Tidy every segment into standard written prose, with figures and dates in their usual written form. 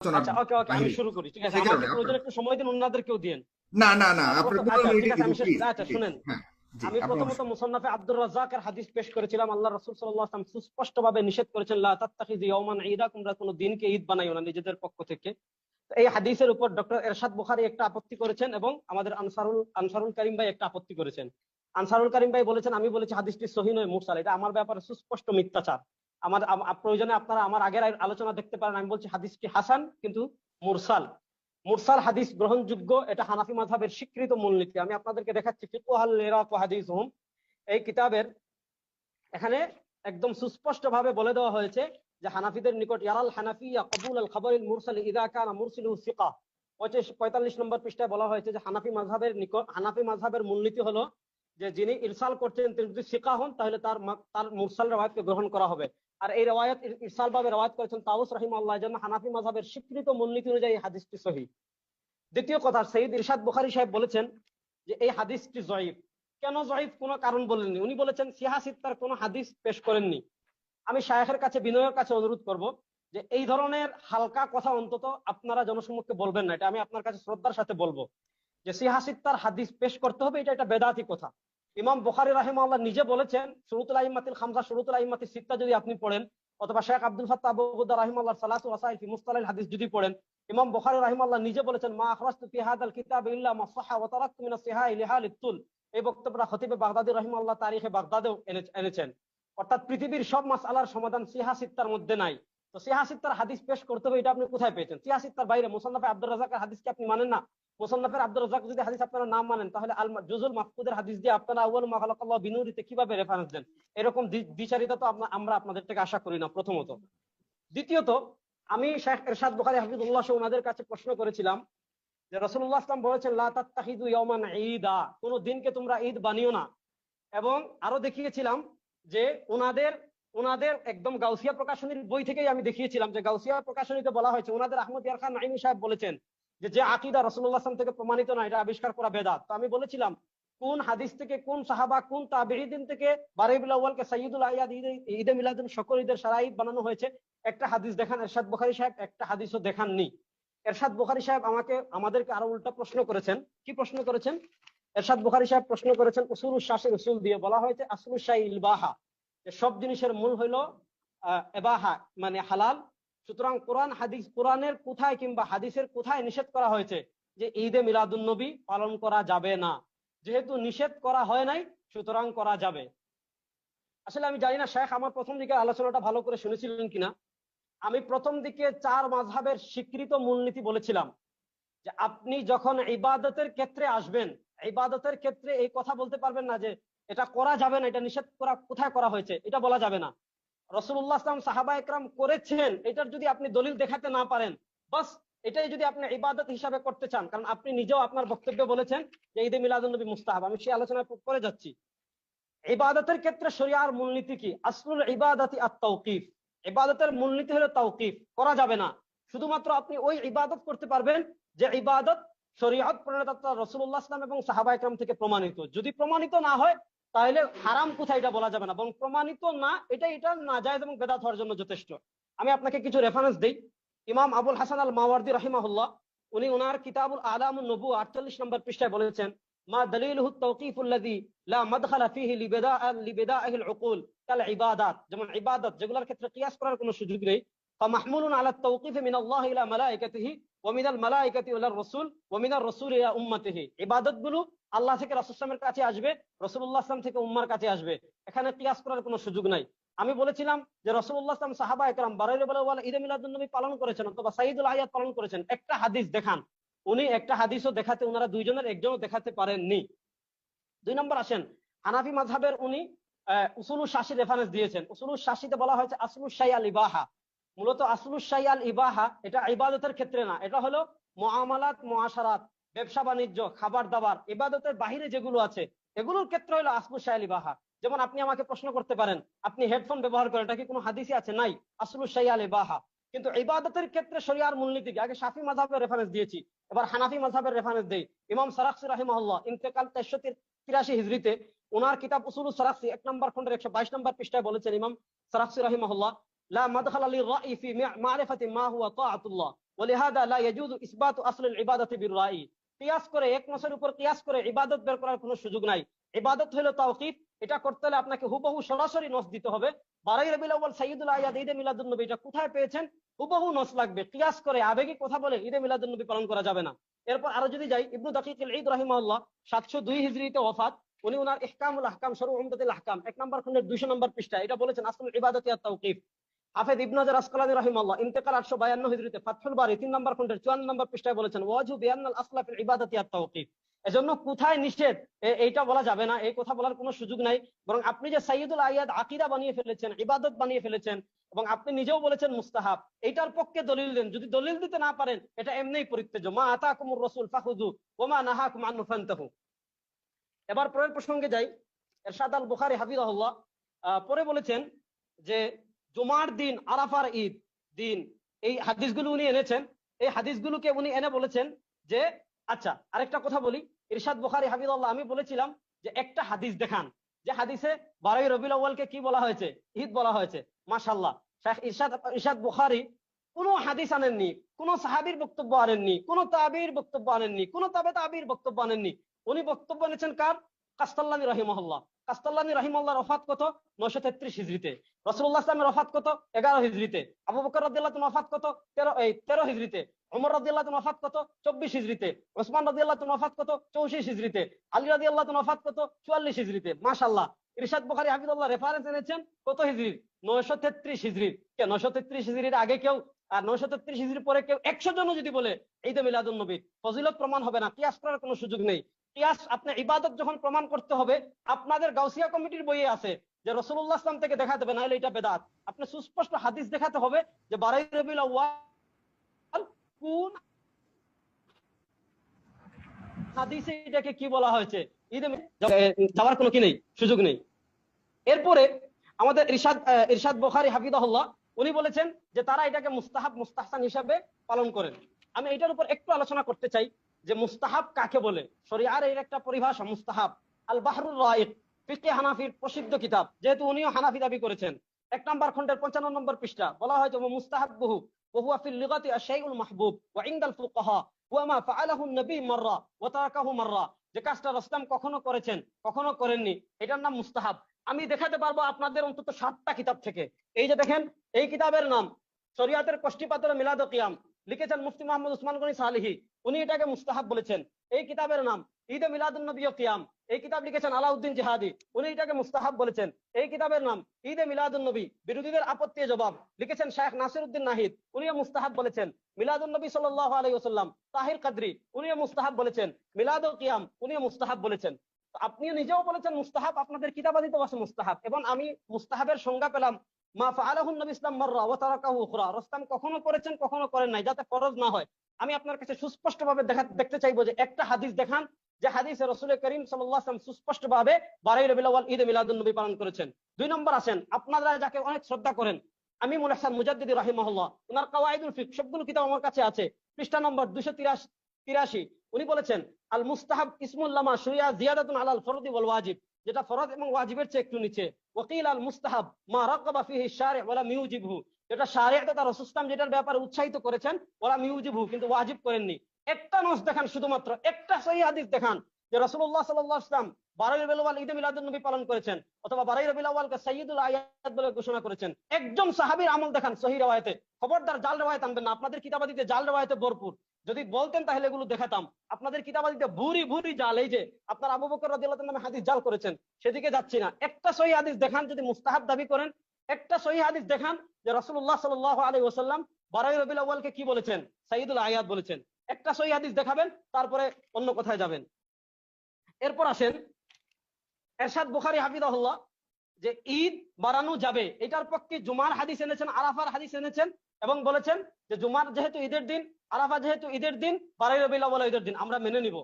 আচ্ছা, ওকে ওকে, আমি বাহিরে। শুরু করি। ঠিক আছে, সে কারণে আমাকে প্রয়োজন একটু সময় দিন, অন্যদেরকেও দিন। না না না, আপনার আচ্ছা 15 মিনিটই ঠিক আছে, দিব আমি শেষ, প্লিজ আচ্ছা প্লিজ। শুনেন। হ্যাঁ জি, আমি আপনার প্রথমত মুসান্নাফে আব্দুর রাজ্জাকের হাদিস পেশ করেছিলাম। আল্লাহ রাসূল সাল্লাল্লাহু আলাইহি ওয়াসাল্লাম সুস্পষ্টভাবে নিষেধ করেছেন, লা তাত্তাখিযু ইয়াওমান ঈদা, তোমরা কোনো দিনকে ঈদ বানাইও না নিজেদের পক্ষ থেকে। তো এই হাদিসের উপর ডক্টর এরশাদ বুখারী একটা আপত্তি করেছেন এবং আমাদের আনসারুল কারীম ভাই একটা আপত্তি করেছেন। আনসারুল কারীম ভাই বলেছেন, আমি বলেছি হাদিসটি সহিহ নয়, মুরসাল। এটা আমার ব্যাপারে সুস্পষ্ট মিথ্যাচার। প্রয়োজনে আপনারা আমার আগের আলোচনা দেখতে পারেন। আমি বলছি হাদিসটি হাসান কিন্তু মুরসাল। মুরসাল হাদিস গ্রহণযোগ্য, এটা হানাফি মাযহাবের স্বীকৃত মূলনীতি। আমি আপনাদেরকে দেখাচ্ছি ফিকহুল ইরাক ওয়া হাদিসুহুম, এই কিতাবের এখানে একদম সুস্পষ্ট ভাবে বলে দেওয়া হয়েছে যে হানাফিদের নিকট ইয়ারাল হানাফিয়া কবুল আল খাবরিল মুরসাল ইযা কানা মুরসিলু সিকা। 45 নম্বর পৃষ্ঠায় বলা হয়েছে যে হানাফি মাযহাবের মূলনীতি হলো যে যিনি ইরসাল করছেন তিনি যদি সিকা হন তাহলে তার মুরসাল রওয়ায়াতকে গ্রহণ করা হবে। আর এই রওয়ায়াত ইরসাল ভাবে রওয়ায়াত করেছেন তাউস রাহিমাহুল্লাহ, জন্য হানাফি মাযহাবের স্বীকৃত মূলনীতি অনুযায়ী হাদিসটি সহিহ। দ্বিতীয় কথা, সৈয়দ ইরশাদ বুখারী সাহেব বলেছেন যে এই হাদিসটি জয়ীফ। কেন জয়ীফ, কোনো কারণ বলেননি। উনি বলেছেন সিহা সিত্তার কোনো হাদিস পেশ করেননি। আমি শায়েখের কাছে বিনয়ের কাছে অনুরোধ করব যে এই ধরনের হালকা কথা অন্তত আপনারা জনসম্মুখে বলবেন না। এটা আমি আপনার কাছে শ্রদ্ধার সাথে বলবো যে সিহা সিত্তার হাদিস পেশ করতে হবে, এটা বেদাতি কথা। ইমাম বুখারী রাহিমাহুল্লাহ নিজে বলেছেন, শুরুতুল আইম্মাতিল খামসা, শুরুতুল আইম্মাতিস সিত্তা যদি আপনি পড়েন, অথবা শেখ আব্দুল ফাত্তাহ আবু গুদা রাহিমাহুল্লাহ সালাসু ওয়াসাইল ফি মুসতালাহিল হাদিস যদি পড়েন, ইমাম বুখারী রাহিমাহুল্লাহ নিজে বলেছেন, মা আখরাজতু ফি হাদাল কিতাব ইল্লা মা সাহহা ওয়া তারাকতু মিনাস সিহাহ লিহালিত তুল। এই বক্তব্যটা খতিবে বাগদাদী রাহিমাহুল্লাহ তারিখে বাগদাদেও এনেছেন। অর্থাৎ পৃথিবীর সব মাসআলার সমাধান সিহা সিত্তার মধ্যে নাই। তো সিহা সিত্তার হাদিস পেশ করতে হবে, এটা আপনি কোথায় পেয়েছেন? সিহা সিত্তার বাইরে মুসান্নাফে আব্দুর রাজ্জাকের হাদিস কি আপনি মানেন না? মুসান্নাফের আব্দুর রাজ্জাক যদি হাদিস আপনারা নাম মানেন, তাহলে আল জুজুল মাফকুদের হাদিস দিয়ে আপনারা আউয়াল মা খালাকাল্লাহু বিনুরিতে কিভাবে রেফারেন্স দেন? এরকম দ্বিচারিতা তো আমরা আপনাদের থেকে আশা করি না, প্রথমত। দ্বিতীয়ত, আমি শেখ এরশাদ বুখারী হাফিজুল্লাহ সহ ওনাদের কাছে প্রশ্ন করেছিলাম যে রাসূলুল্লাহ সাল্লাল্লাহু আলাইহি ওয়াসাল্লাম বলেছেন, লা তাত্তাখিযু ইয়াওমান ঈদা, কোন দিনকে তোমরা ঈদ বানিও না। এবং আরো দেখিয়েছিলাম যে ওনাদের ওনাদের একদম গাউসিয়া প্রকাশনীর বই থেকেই আমি দেখিয়েছিলাম যে গাউসিয়া প্রকাশনীতে বলা হয়েছে, ওনাদের আহমদ ইয়ার খান নাঈমি সাহেব বলেছেন যে আকীদা রাসূলুল্লাহ সাল্লাল্লাহু আলাইহি ওয়াসাল্লাম থেকে প্রমাণিত না, এটা আবিষ্কার করা বেদাত। তো আমি বলেছিলাম কোন হাদিস থেকে, কোন সাহাবা, কোন তাবেঈন থেকে রবিউল আউয়ালকে সাইয়্যিদুল আয়াদ, ঈদে মিলাদুন, সকল ঈদের সারা ঈদ বানানো হয়েছে? একটা হাদিস দেখান এরশাদ বুখারী সাহেব, একটা হাদিসও দেখাননি। এরশাদ বুখারী সাহেব আমাদেরকে আরো উল্টা প্রশ্ন করেছেন। কি প্রশ্ন করেছেন? এরশাদ বুখারী সাহেব প্রশ্ন করেছেন উসুলুশ শাসের উসুল দিয়ে। বলা হয়েছে আসলুশ শাই ইলবাহা, যে সব জিনিসের মূল হইলো ইবাহা, মানে হালাল। সুতরাং কোরআনের কোথায় কিংবা হাদিসের কোথায় নিষেধ করা হয়েছে যে ঈদে মিলাদুন নবী পালন করা যাবে না? যেহেতু নিষেধ করা হয় নাই, সুতরাং করা যাবে। আসলে আমি জানি না শেখ আমার প্রথম দিকে আলোচনাটা ভালো করে শুনেছিলেন কিনা। আমি প্রথম দিকে 4 মাযহাবের স্বীকৃত মূলনীতি বলেছিলাম যে আপনি যখন ইবাদতের ক্ষেত্রে আসবেন, ইবাদতের ক্ষেত্রে এই কথা বলতে পারবেন না যে এটা করা যাবে না, এটা নিষেধ করা কোথায় করা হয়েছে, এটা বলা যাবে না। রাসূলুল্লাহ সাল্লাল্লাহু আলাইহি ওয়াসাল্লাম, সাহাবা একরাম করেছেন, এটার যদি আপনি দলিল দেখাতে না পারেন, বাস এটাই যদি আপনি ইবাদত হিসাবে করতে চান, কারণ আপনি নিজেও আপনার বক্তব্যে বলেছেন যে ঈদে মিলাদুন নবী মুস্তাহাব। আমি সেই আলোচনায় পরে যাচ্ছি। ইবাদতের ক্ষেত্রে শরিয়ার মূলনীতি কি? আসলুল ইবাদাতি আত-তাওকিফ। ইবাদতের মূলনীতি হলো তাওকিফ, করা যাবে না। শুধুমাত্র আপনি ওই ইবাদত করতে পারবেন যে ইবাদত শরীয়ত প্রণেতা রাসূলুল্লাহ সাল্লাল্লাহু আলাইহি ওয়াসাল্লাম এবং সাহাবা একরাম থেকে প্রমাণিত। যদি প্রমাণিত না হয় তাহলে হারাম কোথায় এটা বলা যাবে না, এবং প্রমাণিত না এটা নাজায়েজ এবং বেদাত হওয়ার জন্য যথেষ্ট। আমি আপনাকে কিছু রেফারেন্স দেই। ইমাম আবুল হাসান আল মাওয়ারদি রাহিমাহুল্লাহ, উনি ওনার কিতাবুল আলামুন নবুওয়া 48 নম্বর পৃষ্ঠায় বলেছেন, মা দলিলুহু তাওকিফুল্লাযী লা মাদখালা ফীহি লিবিদাইহিল উকুল কাল ইবাদাত। যেমন ইবাদত যেগুলোর ক্ষেত্রে কিয়াস করার কোনো সুযোগ নেই, ফামাহমুলুন আলা তাওকিফ মিনাল্লাহি ইলা মালাইকাতিহি ওয়া মিনাল মালাইকাতি ইলা রাসূল ওয়া মিনার রাসূল ইলা উম্মতিহি। ইবাদতগুলো আল্লাহ থেকে রাসূল সাল্লাল্লাহু আলাইহি ওয়াসাল্লামের কাছে আসবে, রাসূলুল্লাহ সাল্লাল্লাহু আলাইহি ওয়াসাল্লাম থেকে উম্মার কাছে আসবে। এখানে কিয়াস করার কোনো সুযোগ নাই। আমি বলেছিলাম যে রাসূলুল্লাহ সাল্লাল্লাহু আলাইহি ওয়াসাল্লাম, সাহাবা একরাম রবিউল আউয়াল ঈদে মিলাদুন নবী পালন করেছেন অথবা সাইয়্যিদুল আয়াত পালন করেছেন, একটা হাদিস দেখান। উনি একটা হাদিসও দেখাতে, ওনারা দুইজনের একজনও দেখাতে পারেননি। 2 নম্বর আসেন, হানাফি মাযহাবের উনি উসুলুশ শাসি রেফারেন্স দিয়েছেন। উসুলুশ শাসিতে বলা হয়েছে আসলুশ শাই আল ইবাহা। মূলত আসলুশ শাই আল ইবাহা এটা ইবাদতের ক্ষেত্রে না, এটা হলো মুআমালাত, মুআশারাত, ব্যবসা বাণিজ্য, খাবার দাবার, ইবাদতের বাহিরে যেগুলো আছে এগুলোর ক্ষেত্রে হলো আসলুশ শাই আল ইবাহা। যেমন আপনি আমাকে প্রশ্ন করতে পারেন, আপনি হেডফোন ব্যবহার করেন, এটা কি কোনো হাদিসে আছে? নাই, আসলুশ শাই আল ইবাহা। কিন্তু ইবাদতের ক্ষেত্রে শরিয়ার মূলনীতি কি? আগে শাফি মাযহাবের রেফারেন্স দিয়েছি, এবার হানাফি মাযহাবের রেফারেন্স দেই। ইমাম সারাখসি রাহিমাহুল্লাহ ইন্তেকাল 483 হিজরিতে, ওনার কিতাব উসুলুস সারাখসি 1 নম্বর খন্ডের 122 নম্বর পৃষ্ঠায় বলেছেন ইমাম সারাখসি রাহিমাহুল্লাহ, লা মাদখালা লির-রাই ফি মা'রিফাতি মা হুয়া তাআতুল্লাহ ওয়া লিহাযা লা ইয়াজুযু ইসবাতু আসলিল ইবাদাতি বির-রাই। কিয়াস করে এক নসের উপর কিয়াস করে ইবাদত বের করার কোনো সুযোগ নাই। ইবাদত হলো তাওকীফ, এটা করতে হলে আপনাকে হুবহু সরাসরি নস দিতে হবে। 12 রবিউল আউয়াল সাইয়্যিদুল আয়াদ ঈদে মিলাদুন নবী, এটা কোথায় পেয়েছেন? হুবহু নস লাগবে। কিয়াস করে আবেগী কথা বলে ঈদে মিলাদুন নবী পালন করা যাবে না। এরপর আরো যদি যাই, ইবনু দাকিকুল ঈদ রাহিমাহুল্লাহ 702 হিজরিতে ওয়াফাত। উনি ওনার ইহকামুল আহকাম শরউ উমদাতুল আহকাম 1 নম্বর খণ্ডের 200 নম্বর পৃষ্ঠা এটা বলেছেন আসলুল ইবাদাতি আত তাওকীফ। হাফেজ ইবনে হাজার আসকালানী রাহিমাহুল্লাহ ইন্তেকাল 852 হিজরিতে ফাতহুল বারী 3 নম্বর খণ্ডের 54 নম্বর পৃষ্ঠায় বলেছেন ওয়াজু বিআন্নাল আসলা ফিল ইবাদাতি আত তাওকীফ। এজন্য কোথায় নিষেধ এইটা বলা যাবে না, এই কথা বলার কোনো সুযোগ নাই। বরং আপনি যে সাইয়্যিদুল আয়াদ আকীদা বানিয়ে ফেলেছেন, ইবাদত বানিয়ে ফেলেছেন, এবং আপনি নিজেও বলেছেন মুস্তাহাব, এইটার পক্ষে দলিল দেন। যদি দলিল দিতে না পারেন এটা এমনিই পরিত্যাজ্য। মা আতাকুমুর রাসূল ফাখুযু ওয়া মা নাহাকুম আনহু ফান্তাহু। এবার পরের প্রসঙ্গে যাই। ইরশাদ আল বুখারী হাফিজাহুল্লাহ পরে বলেছেন যে জুমার দিন আরাফার ঈদ দিন, এই হাদিসগুলো উনি এনেছেন। এই হাদিসগুলোকে উনি এনে বলেছেন যে আচ্ছা আরেকটা কথা বলি, ইরশাদ বুখারী হাফিজাহুল্লাহ আমি বলেছিলাম যে একটা হাদিস দেখান যে হাদিসে 12 রবিউল আউয়ালকে কি বলা হয়েছে? ঈদ বলা হয়েছে। মাশাআল্লাহ, শাইখ ইরশাদ বুখারী কোনো হাদিস আনেননি, কোনো সাহাবীর বক্তব্য আনেননি, কোনো তাবিঈর বক্তব্য আনেননি, কোনো তাবে তাবিঈর বক্তব্য আনেননি। উনি বক্তব্য এনেছেন কার? কাসতাল্লানী রাহিমাহুল্লাহ। কাসতাল্লানী রাহিমাহুল্লাহর ওফাত কত? 933 হিজরিতে। রাসূলুল্লাহ সাল্লাল্লাহু আলাইহি ওয়াসাল্লামের ওফাত কত? 11 হিজরিতে। আবু বকর রাদিয়াল্লাহু তাআলা ওফাত কত? 13 হিজরিতে। ওমর রাদিয়াল্লাহু তাআলা ওফাত কত? 24 হিজরিতে। ওসমান রাদিয়াল্লাহু তাআলা ওফাত কত? 64 হিজরিতে। আলী রাদিয়াল্লাহু তাআলা ওফাত কত? 44 হিজরিতে। মাশাআল্লাহ, ইরশাদ বুখারী হাফিজাহুল্লাহ রেফারেন্স এনেছেন কত হিজরির? 933 হিজরির। কে 933 হিজরির আগে কেউ আর 933 হিজরির পরে কেউ 100 জন যদি বলে ঈদে মিলাদুন নবী, ফজিলত প্রমাণ হবে না, কিয়াস করার কোনো সুযোগ নেই। কিয়াস আপনি ইবাদত যখন প্রমাণ করতে হবে, আপনাদের গাউসিয়া কমিটির বইয়ে আছে যে রাসূলুল্লাহ সাল্লাল্লাহু আলাইহি ওয়াসাল্লাম থেকে দেখাতে হবে, নাহলে এটা বেদাত। আপনি সুস্পষ্ট হাদিস দেখাতে হবে যে 12 রবিউল আউয়াল কোন হাদিসে এটাকে কি বলা হয়েছে, ঈদে যাওয়ার কোনো কি নেই, সুযোগ নেই। এরপরে আমাদের ইরশাদ বুখারী হাফিজাহুল্লাহ উনি বলেছেন যে তারা এটাকে মুস্তাহাব মুস্তাহসান হিসাবে পালন করেন। আমি এটার উপর একটু আলোচনা করতে চাই যে মুস্তাহাব কাকে বলে। শরিয়ার এর একটা পরিভাষা মুস্তাহাব। আল বাহরুর রাইক ফিকহে হানাফির প্রসিদ্ধ কিতাব, যেহেতু উনিও হানাফি দাবি করেছেন, 1 নম্বর খণ্ডের 55 নম্বর পৃষ্ঠা বলা হয় যে মুস্তাহাব্বুহু ওয়া হুয়া ফিল লিগাতি আশ-শাইউল মাহবুব ওয়া ইনদাল ফুকাহা ওয়া মা ফাআলাহু an-নবী মাররা ওয়া তারাকাহু মাররা। যে কাজটা রাসূল কখনো করেছেন কখনো করেননি, এটার নাম মুস্তাহাব। আমি দেখাতে পারবো আপনাদের অন্তত 7টা কিতাব থেকে। এই যে দেখেন, এই কিতাবের নাম শরিয়াতের কষ্টিপাতর মিলাদ ও কিয়াম, লিখেছেন মুফতি মুহাম্মদ উসমান গনি সালেহী, উনি এটাকে মুস্তাহাব বলেছেন। এই কিতাবের নাম ঈদে মিলাদুন নবী ও কিয়াম, এই কিতাব লিখেছেন আলাউদ্দিন জিহাদি, উনি এটাকে মুস্তাহাব বলেছেন। এই কিতাবের নাম ঈদে মিলাদুন নবী বিরোধীদের আপত্তি জবাব, লিখেছেন শাইখ নাসিরউদ্দিন নাহিদ, উনিও মুস্তাহাব বলেছেন। মিলাদুন নবী সাল্লাল্লাহু আলাইহি ওয়াসাল্লাম তাহির কাদরি, উনিও মুস্তাহাব বলেছেন। মিলাদ ও কিয়াম উনিও মুস্তাহাব বলেছেন। আপনিও নিজেও বলেছেন মুস্তাহাব, আপনাদের কিতাবাদিতেও আছে মুস্তাহাব। এবং আমি মুস্তাহাবের সংজ্ঞা পেলাম মা ফাআলাহু নবী ইসলাম মাররা ওয়া তারাকাহু উখরা, রাসূল কখনো করেছেন কখনো করেন নাই, যাতে ফরজ না হয়। আমি আপনার কাছে সুস্পষ্টভাবে দেখতে চাইবো যে একটা হাদিস দেখান যে হাদিসে রাসূল করিম সাল্লাল্লাহু আলাইহি ওয়াসাল্লাম সুস্পষ্টভাবে 12 রবিউল আউয়াল ঈদে মিলাদুন নবী পালন করেছেন। 2 নম্বর আসেন, আপনারা যাকে অনেক শ্রদ্ধা করেন আমিমুল হাসান মুজাদ্দিদি রাহিমাহুল্লাহ, ওনার কাওয়াইদুল ফিকহ সবগুলো কিতাব আমার কাছে আছে, পৃষ্ঠা নম্বর 283। উনি বলেছেন আল মুস্তাহাব ইসমুল লামা শুরিয়া জিয়াদাতুন আলাল ফরদি ওয়াল ওয়াজিব, যেটা ফরজ এবং ওয়াজিবের চেয়ে একটু নিচে। ওয়াকিল আল মুস্তাহাব মা রাগাবা ফিহি শারি' ওয়া লাম ইউজিবহু, যেটা শারি'আ তথা রাসূল সাল্লাল্লাহু যেটার ব্যাপারে উৎসাহিত করেছেন, ওয়া লাম ইউজিবহু কিন্তু ওয়াজিব করেননি। একটা নস দেখান, শুধুমাত্র একটা সহিহ হাদিস দেখান যে রাসূলুল্লাহ সাল্লাল্লাহু আলাইহি ওয়াসাল্লাম 12 রবিউল আউয়াল ঈদে মিলাদুন নবী পালন করেছেন, অথবা 12 রবিউল আউয়ালকে সাইয়্যিদুল আয়াত বলে ঘোষণা করেছেন। একজন সাহাবীর আমল দেখান সহিহ riwayate। খবরদার জাল riwayat আনবেন না, আপনাদের কিতাবাদিতে জাল riwayate ভরপুর। যদি বলতেন তাহলে এগুলো দেখাতাম। আপনাদের কিতাবাদিতে ভুরি ভুরি জাল, এই যে আপনার আবু বকর রাদিয়াল্লাহু তাআলা নামে হাদিস জাল করেছেন, সেদিকে যাচ্ছি না। একটা সহিহ হাদিস দেখান, যদি মুস্তাহাব দাবি করেন একটা সহিহ হাদিস দেখান যে রাসূলুল্লাহ সাল্লাল্লাহু আলাইহি ওয়াসাল্লাম 12 রবিউল আউয়ালকে কি বলেছেন, সাইয়্যিদুল আয়াত বলেছেন। একটা সহিহ হাদিস দেখাবেন, তারপরে অন্য কথায় যাবেন। এরপর আসেন ইরশাদ বুখারী হাফিজাহুল্লাহ যে ঈদ বাড়ানো যাবে, এটার পক্ষে জুমার হাদিস এনেছেন, আরাফার হাদিস এনেছেন, এবং বলেছেন যে জুমার যেহেতু ঈদের দিন, আরাফা যেহেতু ঈদের দিন, 12 রবিউল আউয়াল ঈদের দিন, আমরা মেনে নিব।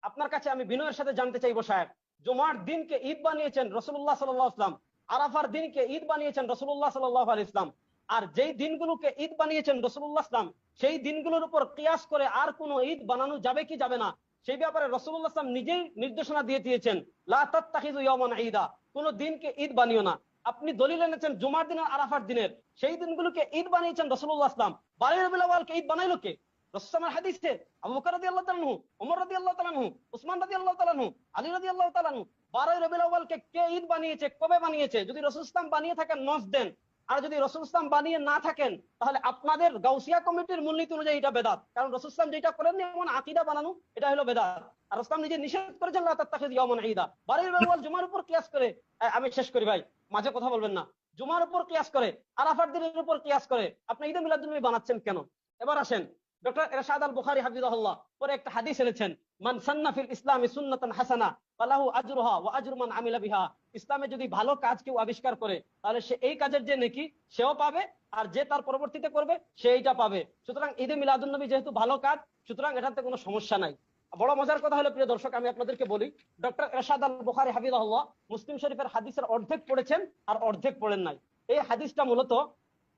আপনার কাছে আমি বিনয়ের সাথে জানতে চাইবো সাহেব, জুমার দিনকে ঈদ বানিয়েছেন রাসূলুল্লাহ সাল্লাল্লাহু আলাইহি ওয়াসাল্লাম, আরাফার দিনকে ঈদ বানিয়েছেন রাসূলুল্লাহ সাল্লাল্লাহু আলাইহি ওয়াসাল্লাম, আর যেই দিনগুলোকে ঈদ বানিয়েছেন রাসূলুল্লাহ সাল্লাল্লাহু আলাইহি ওয়াসাল্লাম, সেই দিনগুলোর উপর কিয়াস করে আর কোনো ঈদ বানানো যাবে কি যাবে না, সেই ব্যাপারে রাসূলুল্লাহ সাল্লাল্লাহু আলাইহি ওয়াসাল্লাম নিজেই নির্দেশনা দিয়ে দিয়েছেন, লা তাত্তাখিযু ইয়াওমান ঈদা, কোন দিনকে ঈদ বানিও না। আপনি দলিল এনেছেন জুমার দিন আর আরাফার দিনের, সেই দিনগুলোকে ঈদ বানিয়েছেন রাসূলুল্লাহ সাল্লাল্লাহু আলাইহি ওয়াসাল্লাম। 12 রবিউল আউয়ালকে ঈদ বানাইলো কে? রাসূলের হাদিসে আবু বকর রাদিয়াল্লাহু তাআলা আনহু, ওমর রাদিয়াল্লাহু তাআলা আনহু, উসমান রাদিয়াল্লাহু তাআলা আনহু, আলী রাদিয়াল্লাহু তাআলা আনহু 12 রবিউল আউয়ালকে কে ঈদ বানিয়েছে, কবে বানিয়েছে? যদি রাসূল সাল্লাল্লাহু আলাইহি ওয়াসাল্লাম বানিয়ে থাকেন নস দেন, আর যদি রাসূল সাল্লাল্লাহু আলাইহি ওয়াসাল্লাম বানিয়ে না থাকেন তাহলে আপনাদের গাউসিয়া কমিটির মূলনীতি অনুযায়ী এটা বেদাত। কারণ রাসূল সাল্লাল্লাহু আলাইহি ওয়াসাল্লাম যেটা করেননি এমন আকীদা বানানো, এটা হলো বেদাত। আর রাসূল নিজে নিষেধ করেছেন লা তাত্তাখিযু ইয়াওমান ঈদা। 12 রবিউল আউয়াল জুমার উপর কিয়াস করে, আমি শেষ করি ভাই, মাঝে কথা বলবেন না। জুমার উপর কিয়াস করে, আরাফার দিনের উপর কিয়াস করে আপনি ঈদে মিলাদুন নবী বানাচ্ছেন কেন? এবার আসেন, ডক্টর ইরশাদ আল বুখারী হাফিজাহুল্লাহ পরে একটা হাদিস এনেছেন, মান সান্না ফিল ইসলামি সুন্নাতান হাসানা ফালাহু আজরুহা ওয়া আজরু মান আমিলা বিহা। ইসলামে যদি ভালো কাজ কেউ আবিষ্কার করে তাহলে সে এই কাজের যে নেকি সেও পাবে, আর যে তার পরবর্তীতে করবে সে এইটা পাবে। সুতরাং ঈদে মিলাদুন নবী যেহেতু ভালো কাজ, সুতরাং এটাতে কোনো সমস্যা নাই। বড় মজার কথা হলো প্রিয় দর্শক, আমি আপনাদেরকে বলি, ডক্টর ইরশাদ আল বুখারী হাফিজাহুল্লাহ মুসলিম শরীফের হাদিসের অর্ধেক পড়েছেন আর অর্ধেক পড়েন নাই। এই হাদিসটা মূলত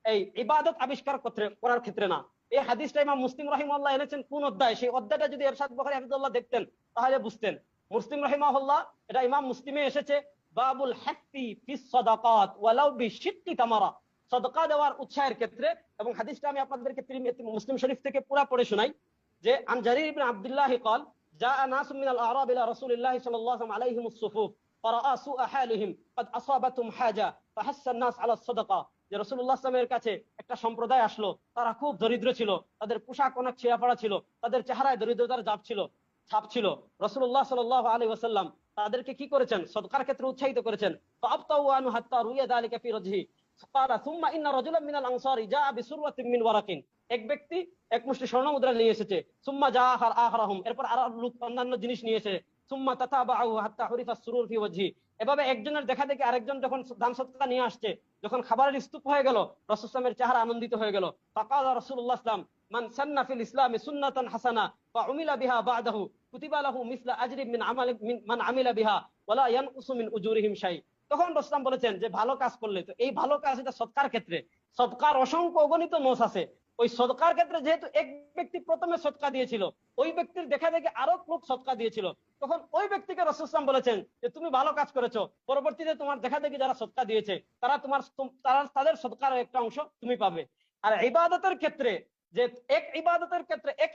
এই ইবাদত আবিষ্কার করার ক্ষেত্রে না। এই হাদিসটা ইমাম মুসলিম রাহিমাহুল্লাহ এনেছেন কোন অধ্যায়, সেই অধ্যায়টা যদি ইরশাদ বুখারী হাফিজাহুল্লাহ দেখতেন তাহলে বুঝতেন। মুসলিম রাহিমাহুল্লাহ, এটা ইমাম মুসলিমে এসেছে, বাবুল হাক্কি ফিস সাদাকাত ওয়ালাউ বিশিক্কি তামারা, সাদকা দেওয়ার উৎসাহের ক্ষেত্রে। এবং হাদিসটা আমি আপনাদেরকে মুসলিম শরীফ থেকে পুরো পড়ে শোনাই, যে আন জারীর ইবনে আব্দুল্লাহ قال جاء ناس من الاعراب الى رسول الله صلى الله عليه الصفوف فراى سوء حالهم قد اصابتهم حاجه فحث الناس على الصدقه। যে রাসূলুল্লাহ সাল্লাল্লাহু আলাইহি ওয়াসাল্লামের কাছে একটা সম্প্রদায় আসলো, তারা খুব দরিদ্র ছিল, তাদের পোশাক অনেক ছেঁড়া ফাড়া ছিল, তাদের চেহারায় দরিদ্রতার ছাপ ছিল। রাসূলুল্লাহ সাল্লাল্লাহু আলাইহি ওয়াসাল্লাম তাদেরকে কি করেছেন? সদকার ক্ষেত্রে উৎসাহিত করেছেন। ফাআবতাউ আনহু হাত্তা রুইয়া যালিকা ফি রাজহি قال ثم ان رجلا من الانصار جاء بسرة من ورق। এক ব্যক্তি এক মুষ্টি স্বর্ণ মুদ্রা নিয়ে এসেছে। সুম্মা জা আখরাহুম, এরপর আর লোক অন্যান্য জিনিস নিয়ে এসেছে। সুম্মা তাতাবাউ হাত্তা হুরিফা সুরুর ফি ওয়াজহি। এভাবে একজনের দেখা দেখি আরেকজন যখন দান সদকা নিয়ে আসছে, যখন খাবারের স্তূপ হয়ে গেল, রাসূল সাল্লাল্লাহু আলাইহি ওয়াসাল্লামের চেহারা আনন্দিত হয়ে গেল। ফাকালা রাসূলুল্লাহ সাল্লাল্লাহু আলাইহি ওয়াসাল্লাম মান সান্না ফিল ইসলামি সুন্নাতান হাসানা ফাউমিলা বিহা বা'দাহু কুতিবা লাহু মিসলা আজরি মিন আমালি মান আমিলা বিহা ওয়ালা ইয়ানকুসু মিন উজুরিহিম শাই। তখন রাসূল বলেছেন যে ভালো কাজ করলে, তো এই ভালো কাজ এটা সদকার ক্ষেত্রে, সদকার অসংখ্য অগণিত নস আছে। ওই সদকার ক্ষেত্রে যেহেতু এক ব্যক্তি প্রথমে সদকা দিয়েছিল, ওই ব্যক্তির দেখা দেখে আরো লোক সদকা দিয়েছিল, তখন ওই ব্যক্তিকে রাসূল সাল্লাল্লাহু আলাইহি ওয়াসাল্লাম বলেছেন যে তুমি ভালো কাজ করেছো, পরবর্তীতে তোমার দেখা দেখি যারা সদকা দিয়েছে তাদের সদকার একটা অংশ তুমি পাবে। আর ইবাদতের ক্ষেত্রে, যে এক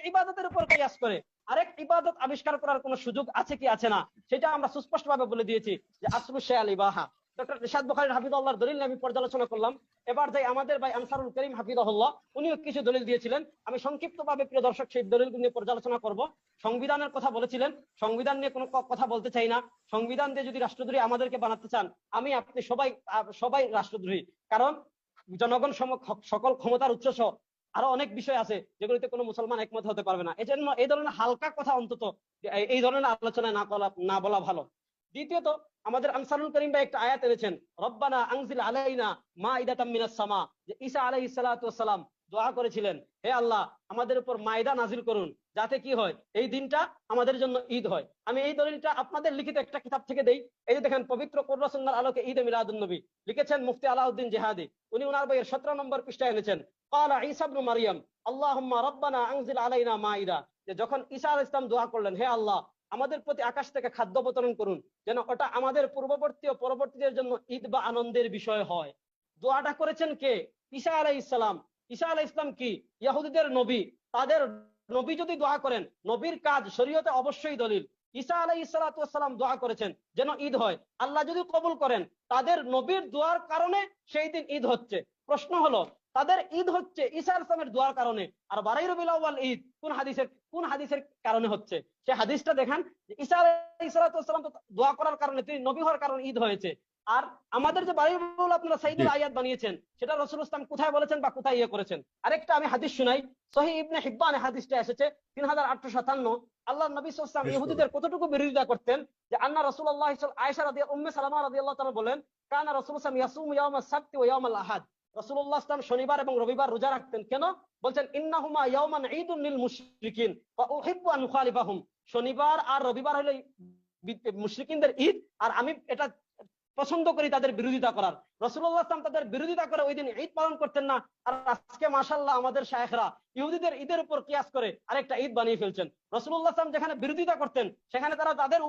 ইবাদতের উপর কিয়াস করে আরেক ইবাদত আবিষ্কার করার কোনো সুযোগ আছে কি আছে না, সেটা আমরা সুস্পষ্ট ভাবে বলে দিয়েছি যে আসলু শাইআল ইবাহা। ডক্টর ইরশাদ বুখারী হাফিজাহুল্লাহর দলিল আমি পর্যালোচনা করলাম। এবার যাই আমাদের ভাই আনসারুল করিম হাফিজাহুল্লাহ, উনিও কিছু দলিল দিয়েছিলেন। আমি সংক্ষিপ্তভাবে প্রিয় দর্শক সেই দলিলগুলো নিয়ে পর্যালোচনা করব। সংবিধানের কথা বলেছিলেন, সংবিধান নিয়ে কোনো কথা বলতে চাই না। সংবিধান দিয়ে যদি রাষ্ট্রদ্রোহী আমাদেরকে বানাতে চান, আমি আপনি সবাই রাষ্ট্রদ্রোহী। কারণ জনগণ সকল ক্ষমতার উৎস আরো অনেক বিষয় আছে যেগুলিতে কোনো মুসলমান একমত হতে পারবে না। এজন্য এই ধরনের হালকা কথা অন্তত এই ধরনের আলোচনায় না বলা ভালো। দ্বিতীয়ত, আমাদের আনসারুল করিম ভাই একটা আয়াত এনেছেন, রব্বানা আনজিল আলাইনা মাইদাতাম মিনাস সামা, যে ঈসা আলাইহিস সালাতু ওয়াস সালাম দোয়া করেছিলেন, হে আল্লাহ আমাদের উপর মাইদা নাজিল করুন, যাতে কি হয় এই দিনটা আমাদের জন্য ঈদ হয়। আমি এই দলিলটা আপনাদের লিখিত একটা কিতাব থেকে দেই। এই যে দেখেন, পবিত্র কোরআন সুন্নাহর আলোকে ঈদে মিলাদুন নবী লিখেছেন মুফতি আলাউদ্দিন জিহাদি। উনি ওনার বইয়ের 17 নম্বর পৃষ্ঠায় এনেছেন, ক্বালা ঈসা ইবনে মারইয়াম আল্লাহুম্মা রব্বানা আনজিল আলাইনা মাইদা, যে যখন ঈসা আলাইহিস সালাম দোয়া করলেন, হে আল্লাহ আমাদের প্রতি আকাশ থেকে খাদ্য অবতরণ করুন, যেন ওটা আমাদের পূর্ববর্তী ও পরবর্তীদের জন্য ঈদ বা আনন্দের বিষয় হয়। দোয়াটা করেছেন কে? ঈসা আলাইহিস সালাম। ঈসা আলাইহিস সালাম কি ইহুদিদের নবী? তাদের নবী যদি দোয়া করেন, নবীর কাজ শরীয়তে অবশ্যই দলিল। ঈসা আলাইহিস সালাতু ওয়াস সালাম দোয়া করেছেন যেন ঈদ হয়, আল্লাহ যদি কবুল করেন তাদের নবীর দোয়ার কারণে সেই দিন ঈদ হচ্ছে। প্রশ্ন হলো, তাদের ঈদ হচ্ছে ঈসা আলাইহিস সালামের দোয়ার কারণে, আর 12 রবিউল আউয়াল ঈদ কোন হাদিসের কারণে হচ্ছে? সেই হাদিসটা দেখান যে ঈসা আলাইহিস সালাতু ওয়াস সালাম তো দোয়া করার কারণে, তিনি নবী হওয়ার কারণে ঈদ হয়েছে। আর আমাদের যে 12 রবিউল আপনারা সাইদুল আয়াত বানিয়েছেন, সেটা রাসূলুল্লাহ সাল্লাল্লাহু আলাইহি ওয়াসাল্লাম কোথায় বলেছেন বা কোথায় করেছেন? আরেকটা আমি হাদিস শুনাই, সহিহ ইবনে হিব্বানে হাদিসটা এসেছে 3857। আল্লাহর নবী সাল্লাল্লাহু আলাইহি ওয়াসাল্লাম ইহুদিদের কতটুকু বিরোধিতা করতেন, যে আন্না রাসূলুল্লাহ আয়েশা উম্মে সালামা রাদিয়াল্লাহু তাআলা বলেন, কানা রাসূলুল্লাহ সাল্লাল্লাহু আলাইহি ওয়াসাল্লাম ইয়াসুমু ইয়াওমাস সাবতি ওয়া ইয়াওমাল আহাদ। রাসূলুল্লাহ সাল্লাল্লাহু আলাইহি ওয়াসাল্লাম শনিবার এবং রবিবার রোজা রাখতেন। কেন? বলছেন ইন্নাহুমা ইয়াওমান ঈদুন লিল মুশরিকিন ওয়া উহিব্বু আন উখালিফাহুম। শনিবার আর রবিবার হলো মুশরিকিনদের ঈদ, আর আমি এটা পছন্দ করি তাদের বিরোধিতা করার। রাসূলুল্লাহ সাল্লাল্লাহু আলাইহি ওয়াসাল্লাম তাদের বিরোধিতা করে ওই দিন ঈদ পালন করতেন না, আর আজকে মাশাআল্লাহ আমাদের শায়েখরা ইহুদিদের ঈদের উপর কিয়াস করে আরেকটা ঈদ বানিয়ে ফেলছেন। রাসূলুল্লাহ সাল্লাল্লাহু আলাইহি ওয়াসাল্লাম যেখানে বিরোধিতা করতেন, সেখানে তারা তাদের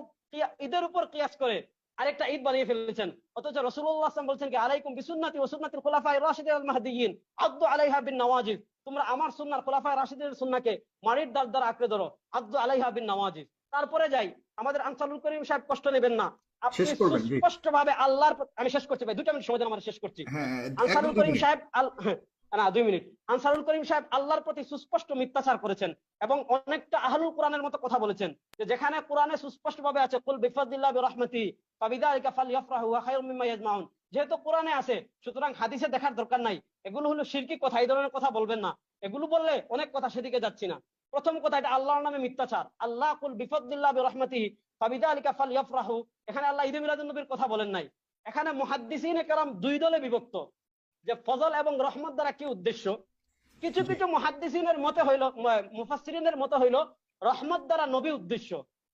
ঈদের উপর কিয়াস করে আরেকটা ঈদ বানিয়ে ফেলেছেন। অথচ রাসূলুল্লাহ সাল্লাল্লাহু আলাইহি ওয়াসাল্লাম বলছেন কি আলাইকুম বিসুন্নতি ওয়া সুন্নাতিল খুলাফায়ে রাশিদিন আল মাহদিয়িন আদদু আলাইহা বিন নওয়াজিজ, তোমরা আমার সুন্নাহ খুলাফায়ে রাশিদিনের সুন্নাহকে মারির দাঁত দ্বারা আঁকড়ে ধরো, আদদু আলাইহা বিন নওয়াজিজ। তারপরে যাই, আমাদের আনসারুল করিম সাহেব কষ্ট নেবেন না, আপনি শেষ করবেন, জি। সুস্পষ্টভাবে আল্লাহর আমি শেষ করছি ভাই, 2 মিনিট সময় দেন, আমার শেষ করছি। হ্যাঁ, আনসারুল একদম করিম ঠিক। সাহেব না 2 মিনিট। আনসারুল করিম সাহেব আল্লাহর প্রতি সুস্পষ্ট মিথ্যাচার করেছেন এবং অনেকটা আহলুল কোরআনের মতো কথা বলেছেন, যে যেখানে কোরআনে সুস্পষ্টভাবে আছে কুল বিফাদিল্লাহি বিরহমাতিহি ফাবিযালিকা ফালইফরাহু ওয়া খায়রুম মিম্মা ইয়াজমাউন, যেহেতু কোরআনে আছে সুতরাং হাদিসে দেখার দরকার নাই। এগুলো হলো শিরকি কথা, এই ধরনের কথা বলবেন না। এগুলো বললে অনেক কথা, সেদিকে যাচ্ছি না। প্রথম কথা, এটা আল্লাহর নামে মিথ্যাচার। আল্লাহ কুল বিফাদিল্লাহি বিরহমাতিহি ফাবিযালিকা ফালইফরাহু, এখানে আল্লাহ ঈদে মিলাদুন নবীর কথা বলেন নাই। এখানে মুহাদ্দিসিনে কেরাম 2 দলে বিভক্ত, যে ফজল এবং রহমত দ্বারা কি উদ্দেশ্য। কিছু কিছু মুহাদ্দিসিনের মতে হইল, মুফাসসিরিনের মতে হইল রহমত দ্বারা নবী উদ্দেশ্য।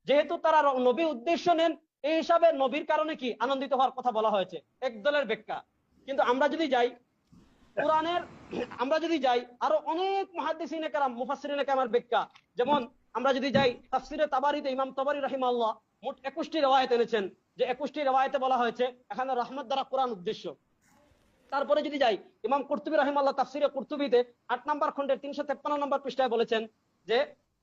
যেহেতু তারা নবী উদ্দেশ্য নেন, এই হিসাবে নবীর কারণে কি আনন্দিত হওয়ার কথা বলা হয়েছে, এক দলের ব্যাখ্যা। কিন্তু আমরা যদি যাই কোরআনের, আমরা যদি যাই আরো অনেক মুহাদ্দিসিনে কেরাম মুফাসসিরিনে কেরামের ব্যাখ্যা, যেমন আমরা যদি যাই তাফসিরে তাবারিতে ইমাম তাবারি রাহিমাহুল্লাহ মোট 21টি রিওয়ায়াত এনেছেন, যে 21টি রিওয়ায়াতে বলা হয়েছে এখানে রহমত দ্বারা কোরআন উদ্দেশ্য। তারপরে যদি যাই ইমাম কুরতুবী রাহিমাহুল্লাহ তাফসিরে কুরতুবীতে 8 নম্বর খণ্ডের 353 নম্বর পৃষ্ঠায় বলেছেন যে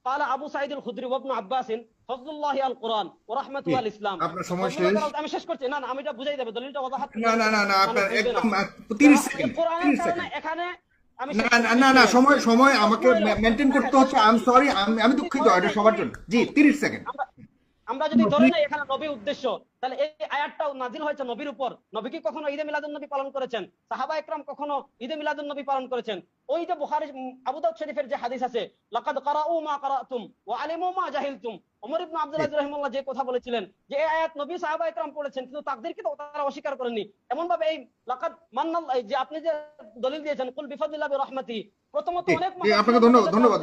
قال আবু সাঈদ আল খুদরি ওয়া ইবনে আব্বাস ফজলুল্লাহি আল কুরআন ওয়া রাহমাতু আল ইসলাম। আপনার সময় শেষ। আমি শেষ করছি, না আমি এটা বুঝাই দেব, দলিলটা ওয়াজাহাত। না আপনার একদম 30 সেকেন্ড, কোরআনের 30 কারণে সেকেন্ড। এখানে আমি না সময় আমাকে মেনটেন করতে হচ্ছে। আই এম সরি, আমি দুঃখিত, এটা সবার জন্য। জি, 30 সেকেন্ড। আমরা যদি ধরে নেই এখানে নবী উদ্দেশ্য, তাহলে এই আয়াতটাও নাজিল হয়েছে নবীর উপর। নবী কি কখনো ঈদে মিলাদুন নবী পালন করেছেন? সাহাবা একরাম কখনো ঈদে মিলাদুন নবী পালন করেছেন? ওই যে বুখারী আবু দাউদ শরীফের যে হাদিস আছে, লাকাদ কারাউ মা কারাতুম ওয়া আলিমু মা জাহিলতুম, ওমর ইবনে আব্দুল আজিজ রাহিমাহুল্লাহ যে কথা বলেছিলেন যে এই আয়াত নবী সাহাবা একরাম পড়েছেন কিন্তু তাকদীরকে তো তারা অস্বীকার করেননি। এমন ভাবে এই লাকাদ মান্নাল্লাহ, যে আপনি যে দলিল দিয়েছেন কুল বিফাদিল্লাহি বিরহমাতিহি, প্রথমত অনেক আপনাকে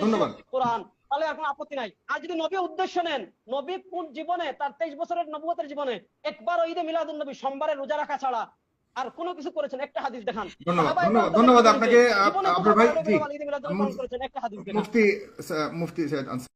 ধন্যবাদ। কোরআন, তাহলে এখন আপত্তি নাই। আর যদি নবী উদ্দেশ্য নেন, নবী কোন জীবনে তার 23 বছরের নবুয়তের জীবনে একবার ঈদে মিলাদুন নবী সোমবারে রোজা রাখা ছাড়া আর কোনো কিছু করেছেন? একটা হাদিস দেখান। ধন্যবাদ আপনাকে আপনার ভাই। জি, ঈদে মিলাদুন নবী পালন করেছেন, একটা হাদিস দেখান। মুফতি সৈয়দ আনসার।